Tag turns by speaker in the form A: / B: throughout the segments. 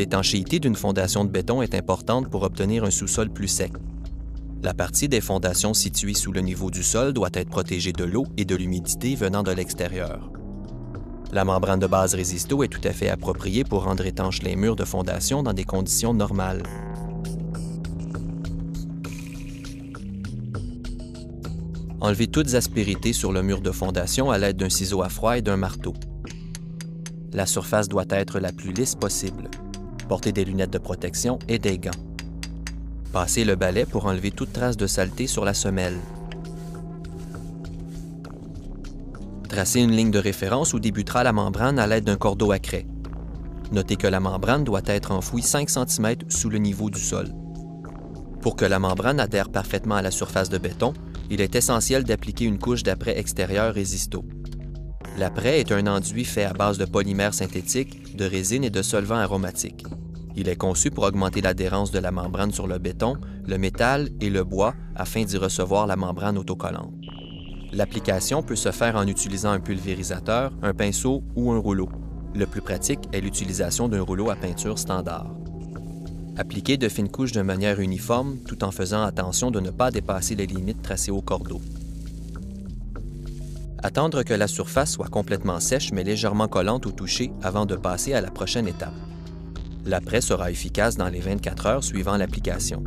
A: L'étanchéité d'une fondation de béton est importante pour obtenir un sous-sol plus sec. La partie des fondations située sous le niveau du sol doit être protégée de l'eau et de l'humidité venant de l'extérieur. La membrane de base résisto est tout à fait appropriée pour rendre étanches les murs de fondation dans des conditions normales. Enlevez toutes aspérités sur le mur de fondation à l'aide d'un ciseau à froid et d'un marteau. La surface doit être la plus lisse possible. Portez des lunettes de protection et des gants. Passez le balai pour enlever toute trace de saleté sur la semelle. Tracez une ligne de référence où débutera la membrane à l'aide d'un cordeau à craie. Notez que la membrane doit être enfouie 5 cm sous le niveau du sol. Pour que la membrane adhère parfaitement à la surface de béton, il est essentiel d'appliquer une couche d'apprêt extérieur résisto. L'apprêt est un enduit fait à base de polymères synthétiques, de résine et de solvants aromatiques. Il est conçu pour augmenter l'adhérence de la membrane sur le béton, le métal et le bois afin d'y recevoir la membrane autocollante. L'application peut se faire en utilisant un pulvérisateur, un pinceau ou un rouleau. Le plus pratique est l'utilisation d'un rouleau à peinture standard. Appliquez de fines couches de manière uniforme tout en faisant attention de ne pas dépasser les limites tracées au cordeau. Attendre que la surface soit complètement sèche mais légèrement collante au toucher avant de passer à la prochaine étape. L'apprêt sera efficace dans les 24 heures suivant l'application.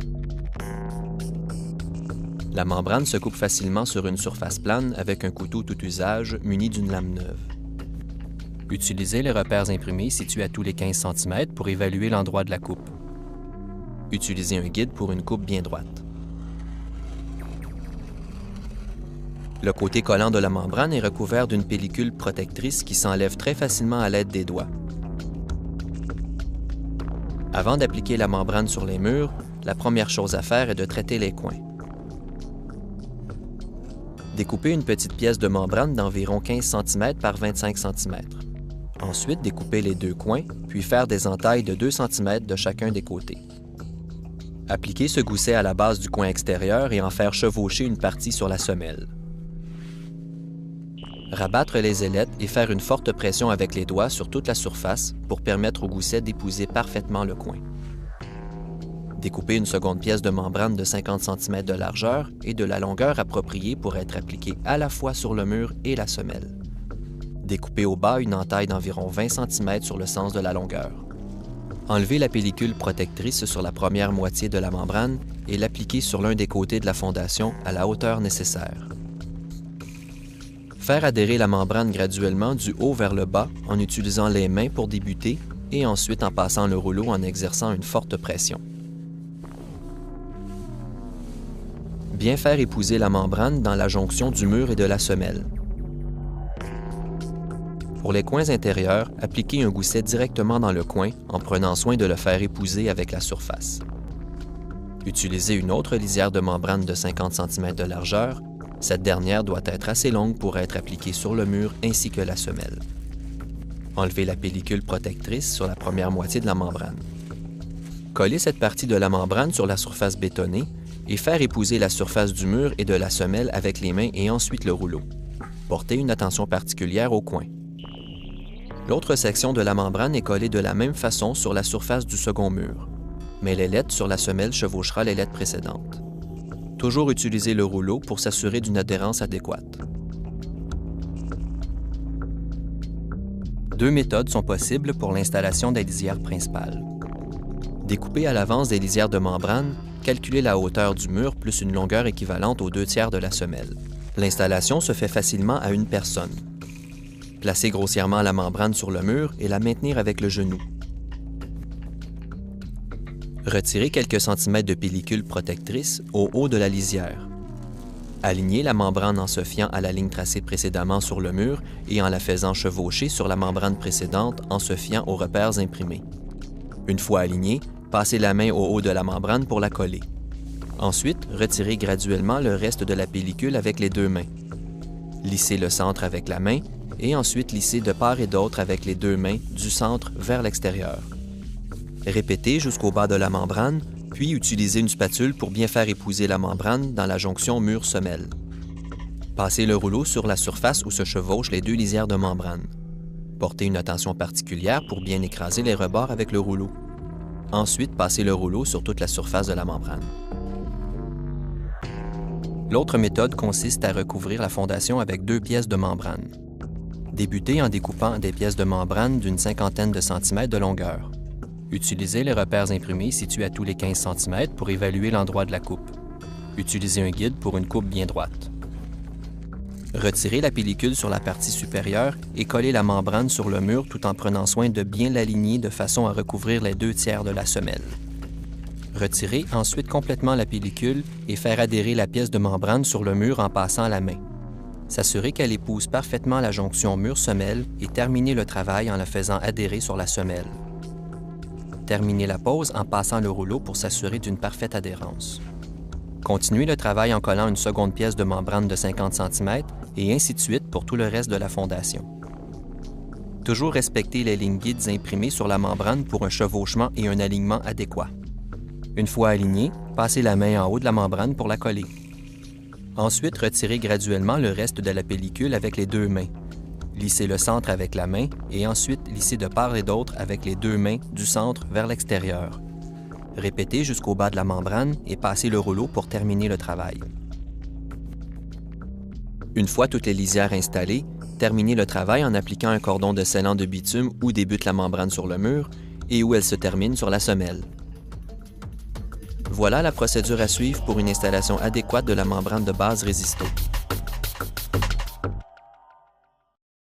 A: La membrane se coupe facilement sur une surface plane avec un couteau tout usage muni d'une lame neuve. Utilisez les repères imprimés situés à tous les 15 cm pour évaluer l'endroit de la coupe. Utilisez un guide pour une coupe bien droite. Le côté collant de la membrane est recouvert d'une pellicule protectrice qui s'enlève très facilement à l'aide des doigts. Avant d'appliquer la membrane sur les murs, la première chose à faire est de traiter les coins. Découpez une petite pièce de membrane d'environ 15 cm par 25 cm. Ensuite, découpez les deux coins, puis faire des entailles de 2 cm de chacun des côtés. Appliquez ce gousset à la base du coin extérieur et en faire chevaucher une partie sur la semelle. Rabattre les ailettes et faire une forte pression avec les doigts sur toute la surface pour permettre au gousset d'épouser parfaitement le coin. Découpez une seconde pièce de membrane de 50 cm de largeur et de la longueur appropriée pour être appliquée à la fois sur le mur et la semelle. Découpez au bas une entaille d'environ 20 cm sur le sens de la longueur. Enlevez la pellicule protectrice sur la première moitié de la membrane et l'appliquez sur l'un des côtés de la fondation à la hauteur nécessaire. Faire adhérer la membrane graduellement du haut vers le bas en utilisant les mains pour débuter et ensuite en passant le rouleau en exerçant une forte pression. Bien faire épouser la membrane dans la jonction du mur et de la semelle. Pour les coins intérieurs, appliquez un gousset directement dans le coin en prenant soin de le faire épouser avec la surface. Utilisez une autre lisière de membrane de 50 cm de largeur. Cette dernière doit être assez longue pour être appliquée sur le mur ainsi que la semelle. Enlevez la pellicule protectrice sur la première moitié de la membrane. Collez cette partie de la membrane sur la surface bétonnée et faire épouser la surface du mur et de la semelle avec les mains et ensuite le rouleau. Portez une attention particulière au coin. L'autre section de la membrane est collée de la même façon sur la surface du second mur, mais l'ailette sur la semelle chevauchera l'ailette précédente. Toujours utiliser le rouleau pour s'assurer d'une adhérence adéquate. Deux méthodes sont possibles pour l'installation des lisières principales. Découpez à l'avance des lisières de membrane, calculez la hauteur du mur plus une longueur équivalente aux 2/3 de la semelle. L'installation se fait facilement à une personne. Placez grossièrement la membrane sur le mur et la maintenir avec le genou. Retirez quelques centimètres de pellicule protectrice au haut de la lisière. Alignez la membrane en se fiant à la ligne tracée précédemment sur le mur et en la faisant chevaucher sur la membrane précédente en se fiant aux repères imprimés. Une fois alignée, passez la main au haut de la membrane pour la coller. Ensuite, retirez graduellement le reste de la pellicule avec les deux mains. Lissez le centre avec la main et ensuite lissez de part et d'autre avec les deux mains du centre vers l'extérieur. Répétez jusqu'au bas de la membrane, puis utilisez une spatule pour bien faire épouser la membrane dans la jonction mur-semelle. Passez le rouleau sur la surface où se chevauchent les deux lisières de membrane. Portez une attention particulière pour bien écraser les rebords avec le rouleau. Ensuite, passez le rouleau sur toute la surface de la membrane. L'autre méthode consiste à recouvrir la fondation avec 2 pièces de membrane. Débutez en découpant des pièces de membrane d'une cinquantaine de centimètres de longueur. Utilisez les repères imprimés situés à tous les 15 cm pour évaluer l'endroit de la coupe. Utilisez un guide pour une coupe bien droite. Retirez la pellicule sur la partie supérieure et collez la membrane sur le mur tout en prenant soin de bien l'aligner de façon à recouvrir les 2 tiers de la semelle. Retirez ensuite complètement la pellicule et faire adhérer la pièce de membrane sur le mur en passant la main. S'assurer qu'elle épouse parfaitement la jonction mur-semelle et terminez le travail en la faisant adhérer sur la semelle. Terminez la pose en passant le rouleau pour s'assurer d'une parfaite adhérence. Continuez le travail en collant une seconde pièce de membrane de 50 cm et ainsi de suite pour tout le reste de la fondation. Toujours respecter les lignes guides imprimées sur la membrane pour un chevauchement et un alignement adéquat. Une fois alignée, passez la main en haut de la membrane pour la coller. Ensuite, retirez graduellement le reste de la pellicule avec les 2 mains. Lissez le centre avec la main et ensuite lissez de part et d'autre avec les 2 mains du centre vers l'extérieur. Répétez jusqu'au bas de la membrane et passez le rouleau pour terminer le travail. Une fois toutes les lisières installées, terminez le travail en appliquant un cordon de scellant de bitume où débute la membrane sur le mur et où elle se termine sur la semelle. Voilà la procédure à suivre pour une installation adéquate de la membrane de base Résisto.